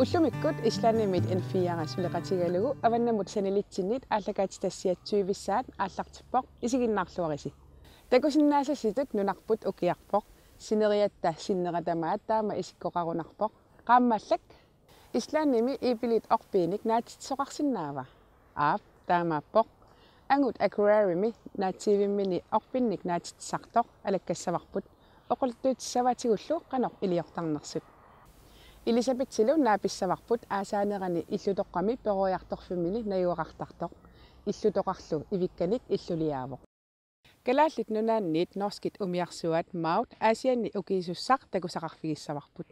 Ullumikut islaanimit N4-suleqatigalugu avannamut sanilitsinit aallakaatitassiatsuivissaat aallartippoq isiginnarluarisi. Takusinnaasasitut nunarput ukiarpoq sineriatta sinneratamaat taama isikkoqarunarpoq qaammallak islaanimi ipilit orpiinik naatitsoqarsinnaava aap taamaappoq angut aquariumi naatsiivimmini orpinnik naatitsartoq alakkassavarbut oqultuutissavatigullu qanoq iliortarnersut Elisabeth Silu naapissavarput aasaanerani illutoqqami peruiartorfimini najuaqartartoq illutoqarlu ivikkanik illuliaavoq kalaallit nunaanniit norskit umiarsuat maut aasianni ukiisussaq takusaqarfigissavarbut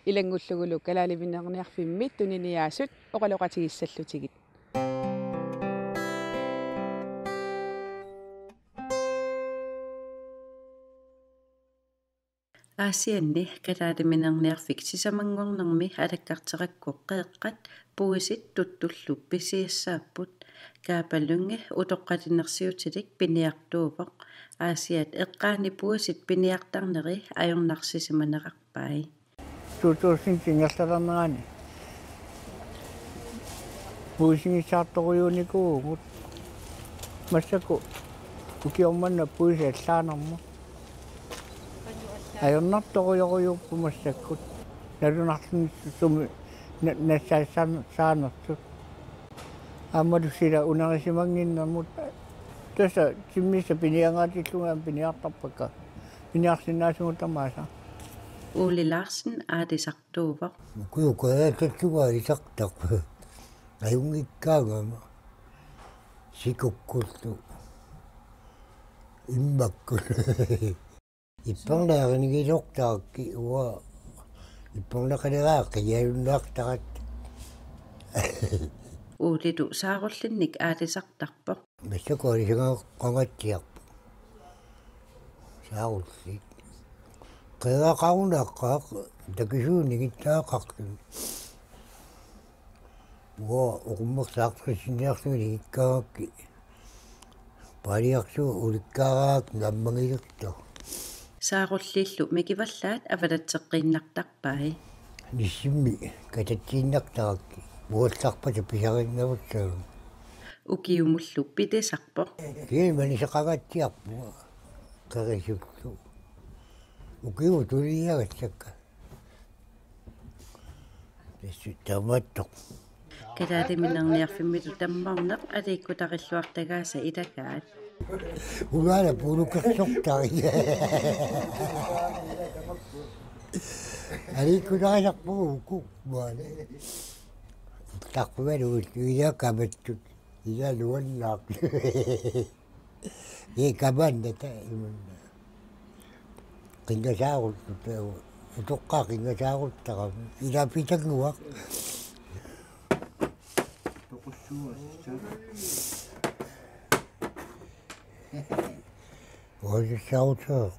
ilangullugulu kalaalivinerniarfimmit tuniniaasut oqaloqatigissallutigit Aasianni kalaaliminерniarfik sisamangornermi alakkarterakkuq qeeqqat puisit tuttullu pisiassaapput kaapallungi utoqqalinersiutilik piniartuupoq aasiat eqqaani puisit piniartarneri ajornarsisimanerarpai tuutuussin tingerlalernerani puisingissaartoruyuunikuugut массаку укиорманна puisi аллаанермо ajornartoruyorujuuppu massakkut nalunarlunissuми нассаассаанерсут ааммалуссила унерисимангиннэрмут таса тиммиса пиниангаатиллунгаан пиниартарпакка пиниарсинаасугутамааса Uli Larsen aadisartuuvoq kuuqaatsugaalisartaq ajungikkaagama sikukkullu immakkul ipporlaarinigisortaakki uа ipporlaqaleraaqi yaalunnaartarat Ulilu saarullinnik aadisartarpoq массакуалисагааққангаатсиарпу саарулли qeaqarunaqqaaq takisuunigitsaaqarluni уа уқуммерсаартэрсинниарсуни иккаагакки палиарсуу уликкаараак наммангилерто Saarullillu mikivallаат авалатсеққиннартарпай ниссимми кататсииннартаракки муалларпата писариннавутсаагу ukiumullu pitisarpoq кииманисеқагаатсиарпуга қерисуллу укиу тулиагассакка тэсси таматтоқ kalaaliminерниарфиммилу таммарнеқ аликкутариллуартагааса илакаат угаала пулукерсортари аликкутариларпугу маале тарпугалуут илакаматтут илалуаннаақ кабанната имунна qingasaaruttut utoqqaa qingasaaruttaqami ilaapitagnuaq oissautoo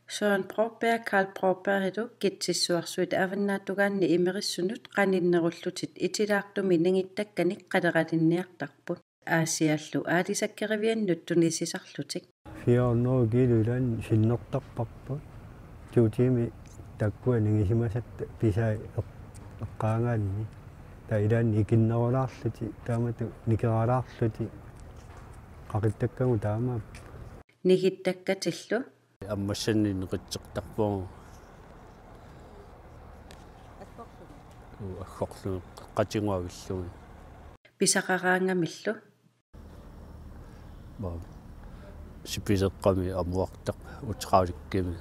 Søren Broberg, Karl Broberg gitsissuarsuit avannaatugaanni imerissunut qaninnerullutit itilaartumi ningittakkanik qaleralinnniartarput aasiallu aalisakkereviannut tunisisarlutik 400 kilulan sinnertarparput tuutiimi takkua ningisimasatta pisai eqqaangaanni ta ilaanni ikinnerulaarluti taamatu nikeraalaarluti qaqittakkagu taamaap nigittakkatillu аммассанни неқитсеқтарпоо аггорлу қатингуавиллуги pisaqaraangamillu баа сиписеққами амуартақ утеқааликкими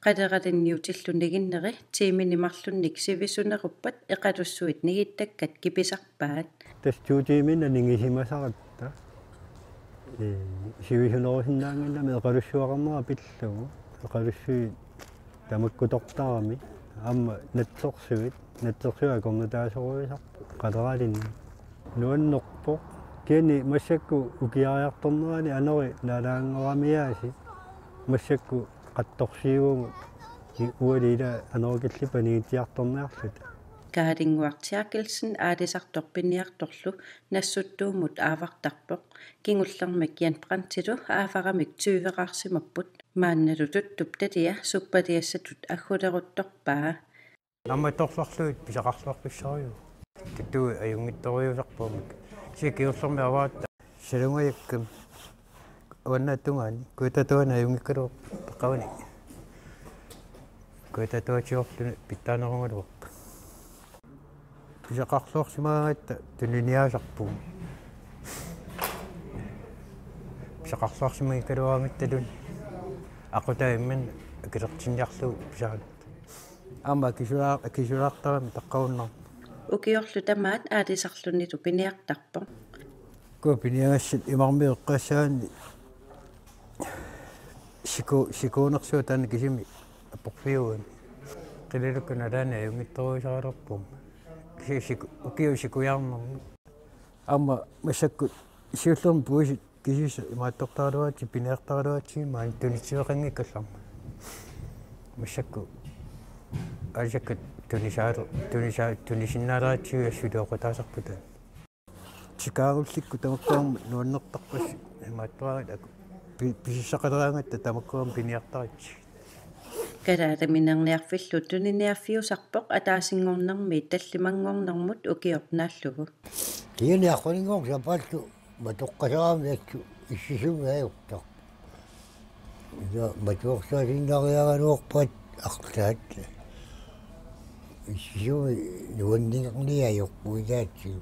qaleralinnniutillu niginneri tiiminimarlunnik sivisuneruppat eqalussuit nigittakkat kipisarpaat тастуутиимина нингисимасаратта сивисунерусиннаангилла эқалуссуақарнера пиллугу эқалуссуи тамаккутортарами аама натсорсуа корнутаасоруисарпу қалералинни нуаннерпо кини массакку укиариарторнерани анери налаангорамиааси массакку qattorsiigugu ualila anerikillipaniitiartorniarluta kaalinguartiarkelsen aadisartorpiniartorlu nassuttuumut aavartarpoq kingullermik Jan Brandtilu aafaramik tyyveqarsimapput maannalutut tuptatia suppatiassatut agguleruttorpaa Amma torsarluit pisaqarluarpissariu. Kittu ajungittoriusarpuumik. Sikiullermi avaat salungayakkam. Wannaattungaani kuitatuana ajungikkaluup taqqavani. Kuitatuatiorluni pittaanerungaluup. Pisaqarluarsimaagatta tuniniaasarpuum. Pisaqarluarsimagikkaluaangittalun aqutaimman akilertinniarluu pisaqat. Amma kisuaartarami taqqavunnar. ukiorlu tamaat aadisarlunitu piniartarpoq Kuopiniagassit imarmiuqqassaani sikuunersuutaani kisimi apporfiuani qililukuna laana ajungittoriusaralerpum ukiu sikuyaarnermi amma masakkut isiullermi puisit kisisa imaattortaraluati piniartaraluati maani tunitsueqanngikkallarma masakku ajak tunisinnalaatigu assuluoqutaasarputa Chicago-likku tamakkuarma nuannertarpas imaattuarit pisissaqaleraangatta tamakkuarma piniartarit kalaalaminerniarfillu tuniniaffiusarpoq ataasingornermi tallimangornermut ukiornaallugu Tiiniaqquningoq sapallu matoqqasaraami atsu issisumi ajortaq ja matuorsaasinnariagaluorpat aqtaat issisumi nuanningerniajorpuitaatsigu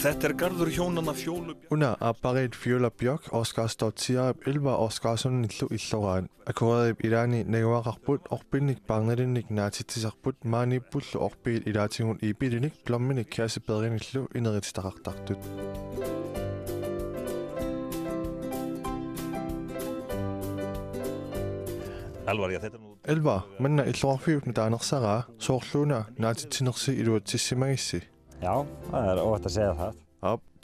Þetta garður hjónanna Fjólubjörg. Una apparit Fjólubjörg Oscarsdottir 11 Oscarsunillu illoraan akkureerip ilaani naguaqarput orpinnik parnalinnik naatitsisarput maanippullu orpiit ilaatingun iipilinik plomminik kiasiperinillu ineritistaqartartut Elva manna illorfiut nataanersaraa soorluuna naatitsinersi iluatsissimagissi Já, það óvægt að segja það.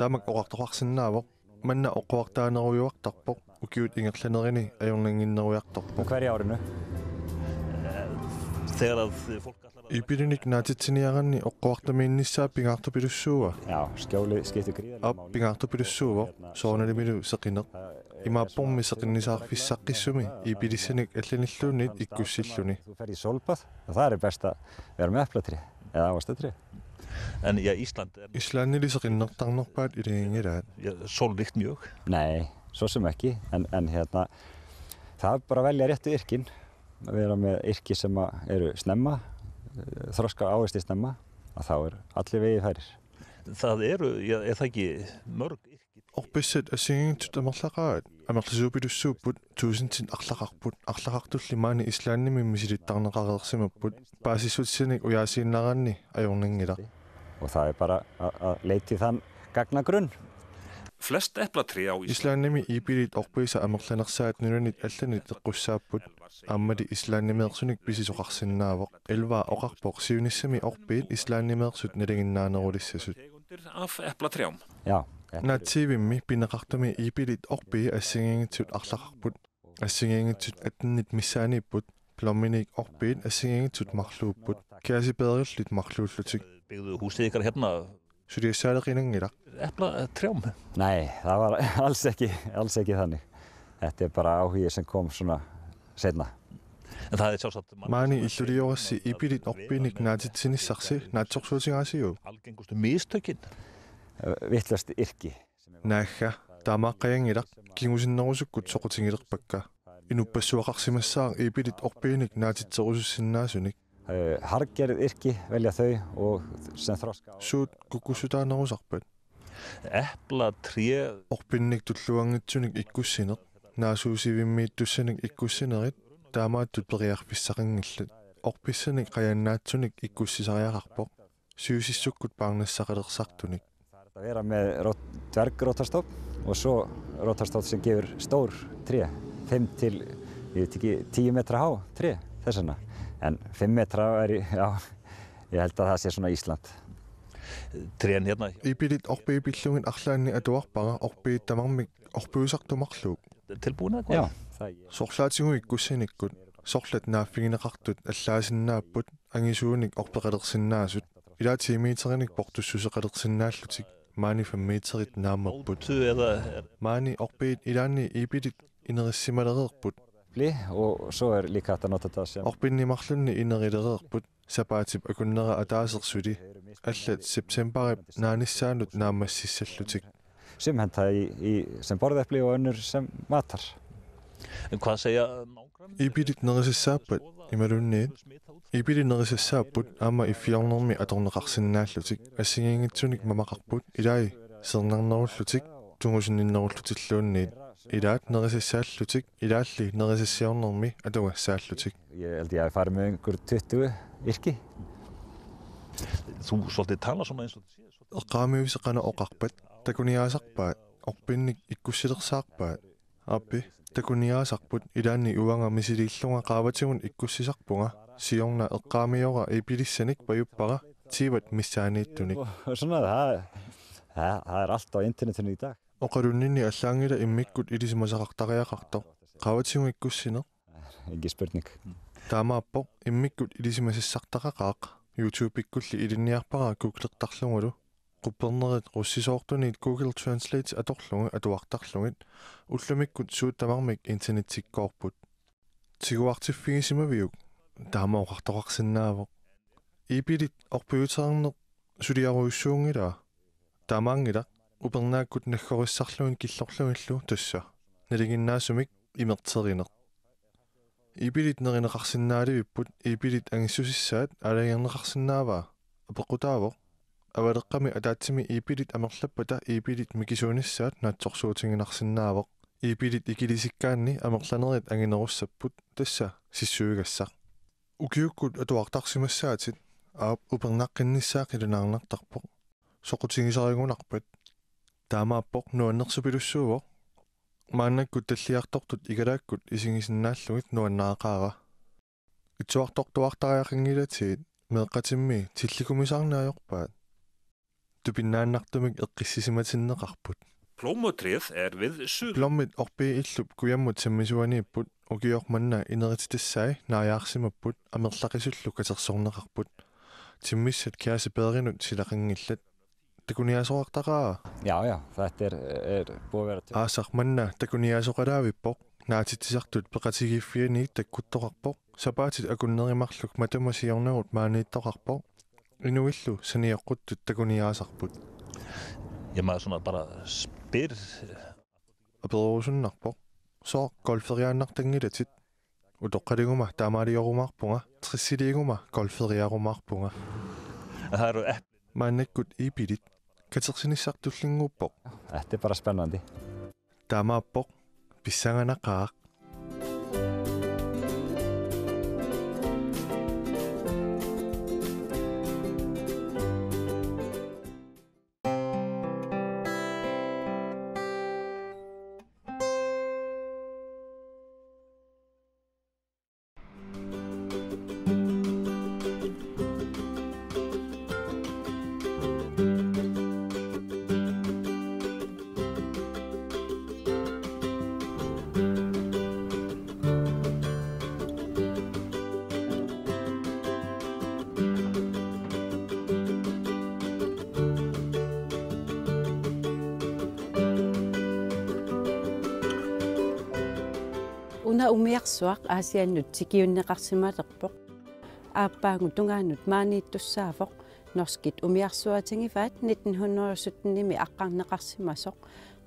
Tamak oqartoqarsinnaavoq manna oqquartaanerujuartarpoq ukiut ingerlanerini ajornanginnerujartorpoq Hver í árinu? Þegar að fólk Ipilinik naatitsiniaranni oqquartamiinnissaa pingaartupilussuuga Já, skjólið skiptir gríðarlega máli. Pingaartupilussuuvoq soornalimilu seqineq imaapormi seqinnisaarfissaqqissumi ipilissanik allanilluunit ikkussilluni Þú fer í sólbað og það best að vera með eplatré eða ávaxtatré. En ja, Ísland Íslandi seqinnertarnerpaat iliingilaat sólríkt mjög. Nei, svo sem ekki, en hérna það bara að velja réttu yrkin að vera með yrki sem eru snemma þroska ávexti snemma að þá allir vegið færir. Það eru, það ekki mörg yrki Orpisset asingintut amerlaqaat amerlisuupilussuupput tuusintin арлaqартуллимаани ислаанними мисилиттарнеқареерсимаппут паасиссутсиник уяасииннараанни ajornangila Og það bara að leita í þann gagnagrunn. Flest eplatré á Íslannimi iipilit orpisa amerlanersaat nununit allanit eqqussaaput aammali islaannimeersunik pisisoqarsinnaavoq elva oqarpoq siunissami orpiit islaannimeersut nalaginnaanerulissasut af eplatrjám. Já. Natsivimmi pineqartumi iipilit orpi assingingitsut arlaqarput assingingitsut atnit missaaniipput plomminik orpiit assingingitsut marluupput kiasipeerillit marluullutik Byggðu húsið ykkar hérna Suliassaaleqinangilaq eplatrjám? Nei, það var alls ekki þannig. Þetta bara áhugi sem kom svona seinna. En það sjálfsagt Maani illuriorassi iipilit orpiinik naatitsinissarsi naatsorsuutigaasiu algengustu mistökin Vittlust yrki. Naagga taamaqqayangilaq kingusinnerusukkut soqutingilerpakka inuppassuaqarsimassaar iipilit orpiinik naatitserusussinnaasunik Hargerð yrki velja þau og sem þroska Suut kukusutaanerusarpat Eplatré orpinnik tulluangitsunik ikkussineq naasuusivimmiittussanik ikkussinerit taamaattut periarpissaqangillat orpissanik qayannaatsunik ikkussisariaqarpoq syusissukkut paarnassaqalersartunik að vera með dvergrótarstofn og svo rótarstofn sem gefur stór tré 5 til, ég veit ekki, 10 metra há tré þess vegna en 5 metra Ég held að það sé svona Ísland. Trén hérna. Ipilit orpiipillungin arlaanni atuarpara orpiittamarmik orpiusartumarluuk. Tilbúin að Já, góða? það Sorlaatigu ikkussinikkut sorlat naaffigineqartut allaasinnaaput angisuunik orpeqalersinnaasut ila 10 meterinik portussuseqalersinnaallutik maani 5 meterit naamerput maani orpiit ilaanni ipilit inerissimalererput bli og svo líka hægt að nota þetta sem orpinnimarlunni inerilererput sapaatip akunnera ataasersuti allat septemberip naanissaanut naamassissallutik sem henta sem borðepli og önnur sem matar. En hvað segja nágrannar? Ipilit nerissaappat imalunniit ipilit nerissaaput aama iffiornermi atorneqarsinnaallutik assingiingitsunik mamaqarput ilai sernarnerullutik tungusinninnerullutilluunniit ilaat nerissaалlutik ilaalli nerisassiornermi atugassaallutik. Ég held ég hafi farið með einhver 20 yrki. Þú svolítið tala svona eins og þetta sé. Eqqaamiuseqana oqarpat takuniaasarpaat orpinnik ikkussilersaarpaat aappi takuniaasarput ilaanni uanga misiliillunga qaavatigun ikkussisarpunga siorna eqqaamiora ipilissanik pajuppara tiivat missaaniittunik. Svona það allt á internetinu í dag. Oqalunnini allaangila immikkut ilisimasaqartariaqartor qaavatigun ikkussiner. Ingen spurning. Taamaappo immikkut ilisimasissartaqaqaaq YouTube-ikkulli ilinniarpara googlertarlungalu quppernerit russisoortuniit Google Translate atorlunga atuartarlungit ullamikkut suuttamarmik internettikkoorput tiguartiffigisimaviyuk taamaoqartoqarsinnaavoq ipilit orpiuterarneq suliaruissuungila taamaangila upernaakkut naggorissarluin killorlugillu tassa naliginnaasumik imerterineq ipilit nerineqarsinnaalivipput ipilit angissusissaat alagiarneqarsinnaavaa apequtaavoq avaleqqami ataatsimi ipilit amerlappata ipilit mikisuunissaat naatsorsuutinginarsinnaavoq ipilit ikilisikkaanni amerlanerit anginerussaput tassa sissuugassaq ukiukkut atuartarsimassaatit aap upernaqqinnissaaq ilanaarnartarpoq soqutigisarigunarpat taamaappoq nuannersupilussuuvoq maannakkut talliartortut ikalaakkut isingisinnaallugit nuannaaqaaqa itsuartortuartariaqingilatiit meeqqatimmi tillikumisarnaajorpaat tupinnaannartumik eqqissisimatinneqarput Plómutréð við suður. Plommit orpii illup kujammut sammisuaniipput ukiormanna inerititassai naajaarsimapput amerlaqisullu katersorneqarput timmissat kiasipederinut silaqingillat takuniasoqartaqaa Já, þetta búið að vera til. aasarmanna takuniasoqalaavippoq naatitisartut peqatigiffianiit takkuttoqarpoq sapaatit akunnerimarluk matamasiornerut maaniittoqarpoq inuillu saniaqquttu takuniaasarput Ja, maður svona bara spyr aperuusunnarpoq soo golferiaannartangilatit utoqqaliguma taamaaliorumаарpunga trissiliiguma golferiarumaarpunga það eru maannakkut ipilit katersinissartullinguuppoq Þetta bara spennandi. taamaappoq pissanganaqaaq Una umiarsuaq aasiannut sikiunneqarsimalerpoq aappaangu tungaannut maaniittussaavoq norskit umiarsuatingifaat 1917-nimi aqqarneqarsimasoq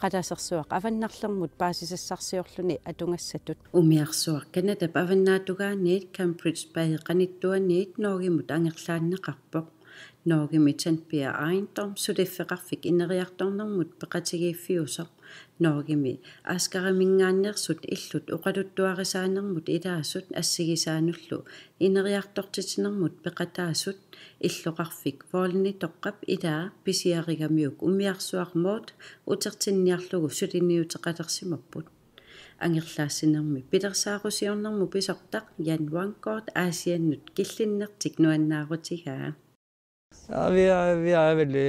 qalasersuaq avannarlermut paasisassarsiorluni atungassatut umiarsuaq kanadap avannaatugaaniit Cambridge paiqanittuaniit noogimut angerlaanneqarpoq noogimi Tandbjerg Ejendom suliffeqarfik ineriartornermut peqatigiiffiusoq noogimi askaramingaannersut illut uqaluttuarisaanermut ilaasut assigisaanullu ineriartortitinermut peqataasut illoqarfik voolni toqqap ilaa pisiarigamiuk umiarsuarmoot utertinniarlugu suliniuteqalersimapput angerlaassinermi pilersaarusiornermu pisortaq Jan Wanggaard aasiannut killinnertik nuannaarutigaa Ja, vi er veldig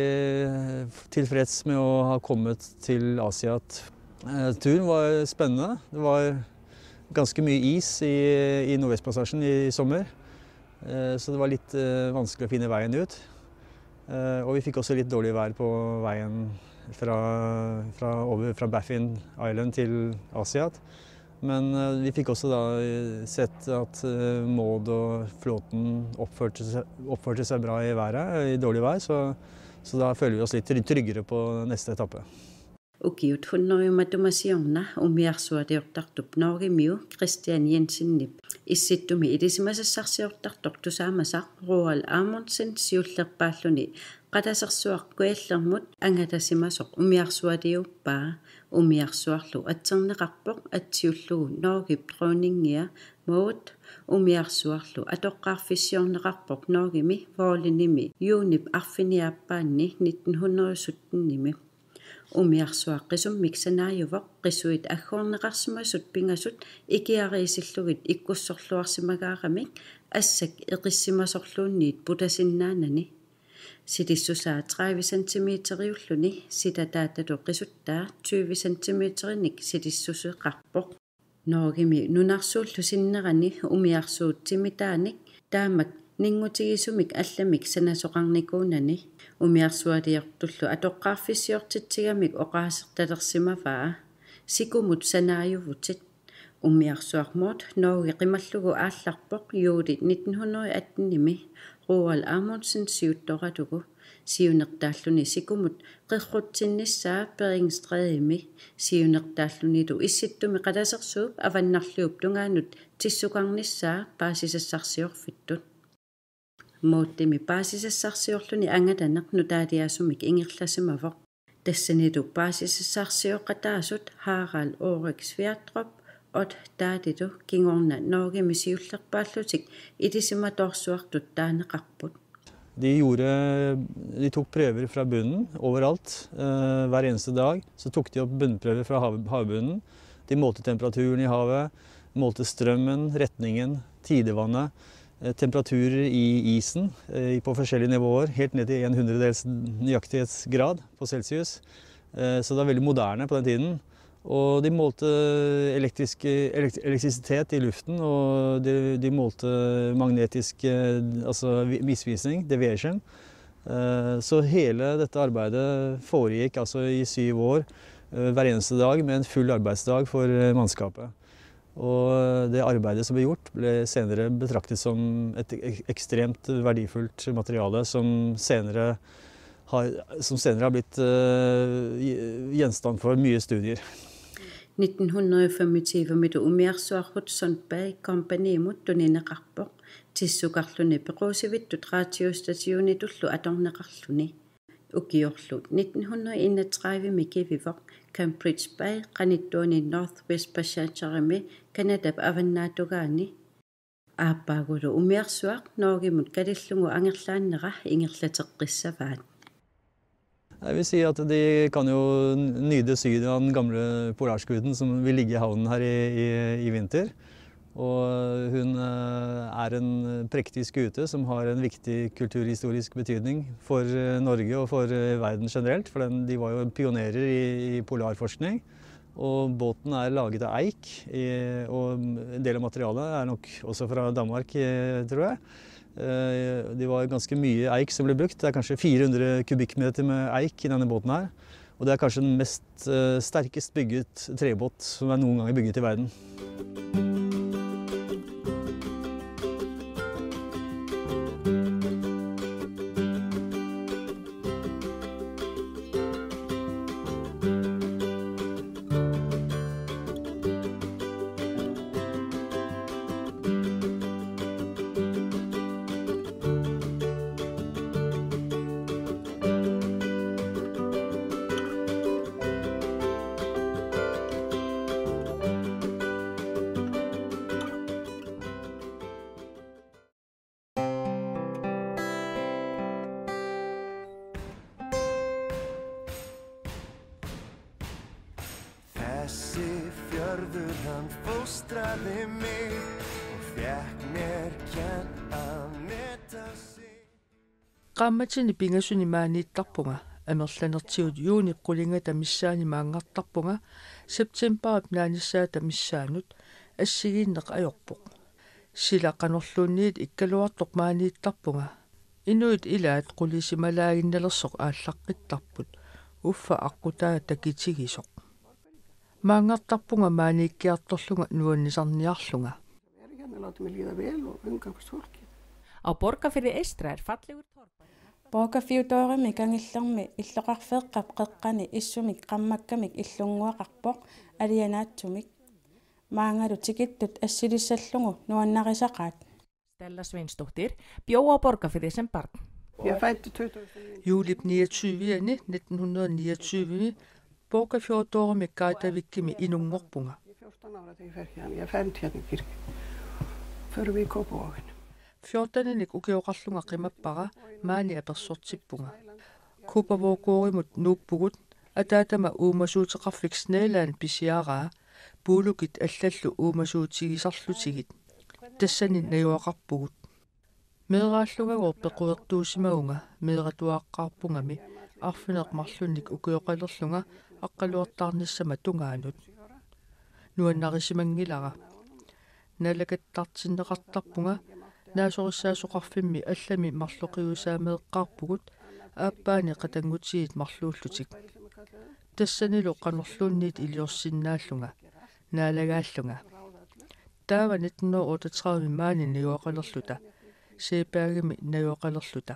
tilfreds med å ha kommet til Asiat. Turen var spennende. Det var ganske mye is i Nordvestpassasjen i sommer, så det var litt vanskelig å finne veien ut. Og vi fikk også litt dårlig vær på veien fra Baffin Island til Asiat. Men vi fikk også da sett at Maud og flåten oppførte seg bra i været, i dårlig vær, så da føler vi oss litt tryggere på neste etappe. Ukiut hunnoimatumasiorna umiarsuatiortartup Norimiu Christian Jensen-nip issittumi idisimasassarsiortartoq tusaamasaq Roald Amundsen siullerpaalluni qatasersuaqquillermut angatasimasoq umiarsuatiuppaa umiarsuarlu atserneqarpoq atsiullugu Norgip droningia Maud umiarsuarlu atoqqaarfissiorneqarpoq Norgimi Vorlinimi Junip arfiniaappaanni 1917-nimi umiarsuaqqisum miksanaajuvoq qissuit agguorneqarsimasut pingasut ikiariisillugit ikkussorluarsimagaaramik assak eqissimasorluunniit putasinnaanani sitissusaa 30 cm-ulluni sitataatatu qisuttaa 20 cm-nik sitissuseqarpoq Norgimi nunarsuullu sinnerani umiarsuuttimitaanik taamak Ningutigisumik allamik sanasoqarnikuunani umiarsuatiortullu atoqqaarfissiortitsigamik oqaasertalersimavaa sikumut sanaajuvutit umiarsuarmuut Norge qimallugu aallarpoq juulit 1918-nimi Roald Amundsen siuttoratugu siunertaalluni sikumut qirrutsinnissaa Beringstrædimi siunertaallunitu issittumi qatasersuup avannarliup tungaanut tissuqarnissaa paasisassarsiorfittut Muuttimi paasisassarsiorluni angataneq nutaatiasumik ingirlasimavoq tassanitu paasisassarsioqqataasut Harald Ulrik Sverdrup ot taatitu kingorna Norgimi siullerpaallutik idisimatorsuartut taaneqarput. De tok prøver fra bunnen overalt. Hver eneste dag så tok de opp bunnprøver fra havbunnen. De målte temperaturen i havet, målte strømmen, retningen, tidevannet, temperaturer i isen på forskjellige nivåer, helt ned til 1/100 nøyaktighetsgrad på Celsius. Så det var veldig moderne på den tiden. Og de målte elektrisitet i luften, og de målte magnetisk misvisning, deviation. Så hele dette arbeidet foregikk altså i 7 år, hver eneste dag, med en full arbeidsdag for mannskapet. Og det arbeidet som ble gjort, ble senere betraktet som et ekstremt verdifullt materiale som senere har blitt gjenstand for mye studier. 1925 mitu umiarsuarrut Sondberg kompaniimut tunineqarpoq tissuqarluni pequsivittu traatiustatiunitullu atorneqarluni ukiorlu 1931 mikivivoq Cambridge Bay qanittuuni Northwest Passagerimi Kanadap avannaatugaani aapaagulu umiarsuaq Norgimut kalillungu angerlaannera ingerlateqqissavaat. Jeg vil si at de kan jo nyde synet av den gamle polarskuden som vil ligge i havnen her i vinter. Og hun er en prektig skute som har en viktig kulturhistorisk betydning for Norge og for verden generelt. For de var jo pionerer i polarforskning. Og båten er laget av eik, og en del av materialet er nok også fra Danmark, tror jeg. Det var ganske mye eik som ble brukt. Det er kanskje 400 kubikkmeter med eik i denne båten her. Og det er kanskje den mest sterkest bygget trebåt som er noen gang bygget i verden. Þessi fjörður hann fóstraði mig og fékk mér kennt að meta sig. qaammatini pingasuni maaniittarpunga amerlanertigut juuniqqulingata missaani maangartarpunga septemberit naanissaata missaanut assigiinneq ajorpoq sila qanorluunniit ikkaluartoq maaniittarpunga inuit ilaat qulisimalaagинналерсоq ааllaqqittarput uffa aqutaa takitigisoq maangartarpunga maaniikkiartorlunga nuannisarniarlunga. Á Borgarfirði eystra fallegur torpar. Borgarfjordoorimi kangillermi illoqarfeeqqap qeqqani issumik qammakkamik illunguaqarpoq alianaatsumik maangalu tikittut assilissallungu nuannarisaqaat. Stella Sveinsdóttir bjó á Borgarfirði sem barn. Jeg fandt 2000. Julip 29. 1929 Borgarfjordoorimi kaitavikkimi inungorpunga. 14 år da jeg fik her. Jeg fandt her den kirke. Før vi går på ågen. 14-nik ukeoqarlunga qimappara maani apersortippunga kupavookuurimut nuuppugut ataatama uumasuuteqarfik sneelaan pisiaraa puulukit allallu uumasuutigisarlutigit tassani najuaqarpugut meeraallugagoor pequertuusimagunga meeratuaaqqaarpungami arfineqmarlunnik ukeoqalerlunga aqqaluartaarnissama tungaanut nuannarisimangilara nalakattartinneqartarpunga naasorissaasoqarfimmi allami marloqiusaameeqqaarpugut aappaani qatangutiit marluullutik tassanilu qanorluunniit iliorsinnaallunga naalagaallunga taava 1938 maani najuaqalerluta seepaagimi najuaqalerluta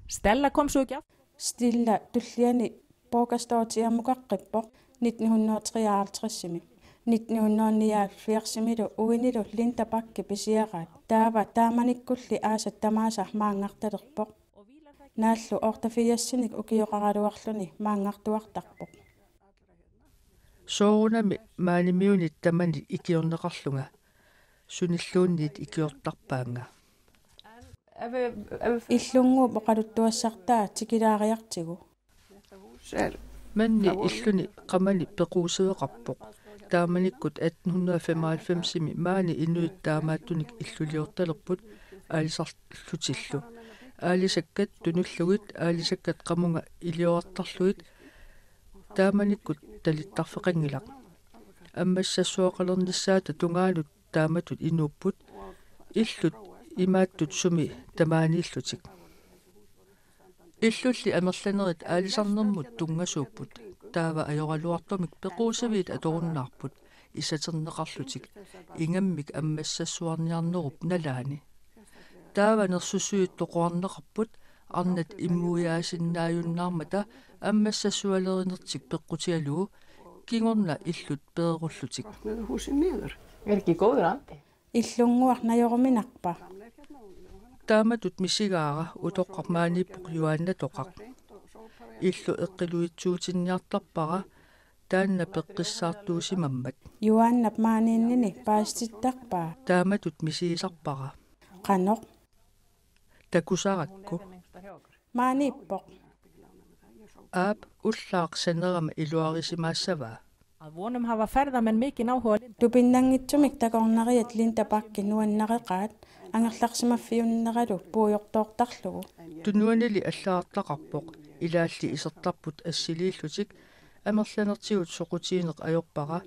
Stella kom så ikke. Stilla tulliani Borgarstadtiamuqaqqippoq 1953 1949 uinilu Linda Bakke pisiaqaat taava taamanikkulli aasattamaasa maangartalerpoq naallu ortafiassinik ukioqaraluarluni maangartuartarpoq soorunami maanimiunit tamani ikiorneqarlunga sunilluunniit ikiortarpaanga illungu poqaluttuassartaa tikilaariartigu manni illuni qamani pequuseeqarpoq taamanikkut 1895 maani inuit taamaattunik illuliortalerput aalisarlutillu aalisakkat tunullugit aalisakkat qamunga iliortarluit taamanikkut talittarfeqangilaq аммассассуоқалернissaата тунгааlut тааmatut inuupput illut imaattut sumi tamaaniillutик illulli amerlanerit aalisarnermut tungasuupput taava ajorluartumik pequusavit atorunnaarput isaterneqarlutik ingammik аммассассуарниарнеруп налаани taava nersusuit toquarneqarput arnat immuiaasinnaajunnaarmata аммассассуалеринерtik peqqutialugu kingorna illut peerullutik Erki góður andi. Illunguaq najoruminarpa taamatut misigaara utoqqarmaanippoq juanna toqaq illu eqqiluitsuutinniartarpara taanna peqqissaartuusimammat juannap maaniinnini paastittarpaa taamatut misiisarpara qanoq takusarakku maaniippoq aap ullaaq sanerama iluarisimaassavaa Að vonum hafa ferðamenn mikinn áhuga. Tupinnangitsumik takornariat Linda Bakke nuannareqaat angerlarsimaffiunnerlu puujortoortarlugu tunuanili allaartaqarpoq ilaalli isertarput assiliillutik amerlanertigut soqutiineq ajorpara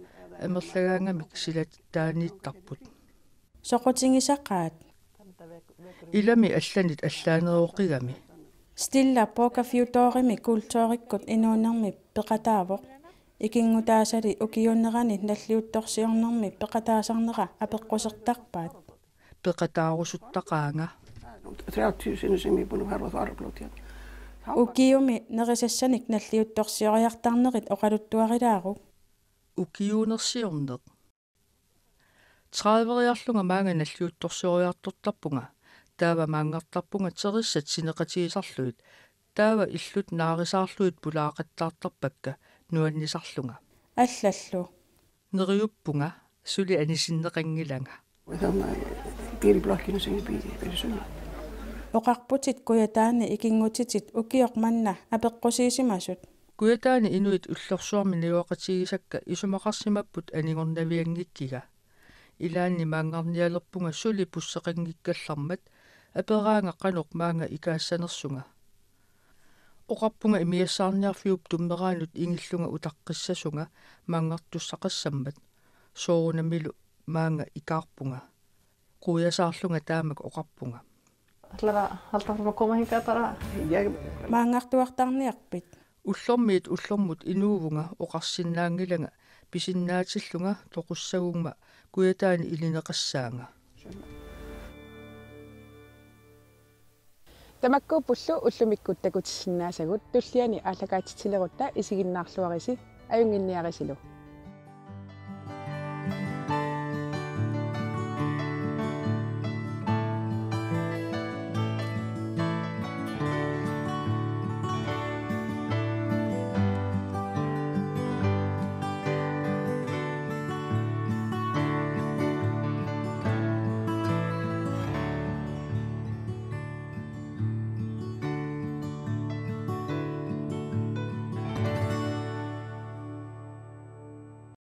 amerlagaangamik silat taaniittarput soqutingisaqaat ilami allanit allaaneruqigami stilla Borgarfjordoorimi kultuurikkut inuunermi peqataavoq ikingutaasali ukiunnerani nalliuttorsiornermi peqataasarnera apeqqusertarpaat peqataarusuttaqaanga 3000 som är på de här varvplåten. ukiumi nerisassanik nalliuttorsioriartarnerit oqaluttuarilaaru ukiunersiorneq 30-riarlunga maanga nalliuttorsioriartortarpunga taava maangartarpunga terissat sineqatigisarluit taava illut naarisaarluit pulaaqattaartarpakka nuannisarlunga allallu neriuppunga suli anisinneqangilanga Piiriblokkina sen piiri. oqarputit kuyataani ikingutitit ukioqmanna apeqqusiisimasut kuyataani inuit ullorsuarmi niuaqatigisakka isumaqarsimapput aningornaviangikkiga ilaanni maangarnialerpunga suli pusseqanngikkallarmat апераангаққанеқ маанга икаассанерсунга оқарпунга имиассаарниарфиуп туммераанут ингиллунга утаққиссасунга маангартуссақассаммат соорунамилу маанга икаарпунга quyasaarlunga taamak oqarpunga Atlara haltarmakuma hikatara maangartuartarniarpit ullormut inuuvunga oqarsinnaangilanga pisinnaatillunga toqussagumma kuyataani ilineqassaanga Tamakkuupullu ullumikkuttakutissinnaasagут tulliani ааллакаатитилерутта исигиннаарлуарisi ajunginniarisilu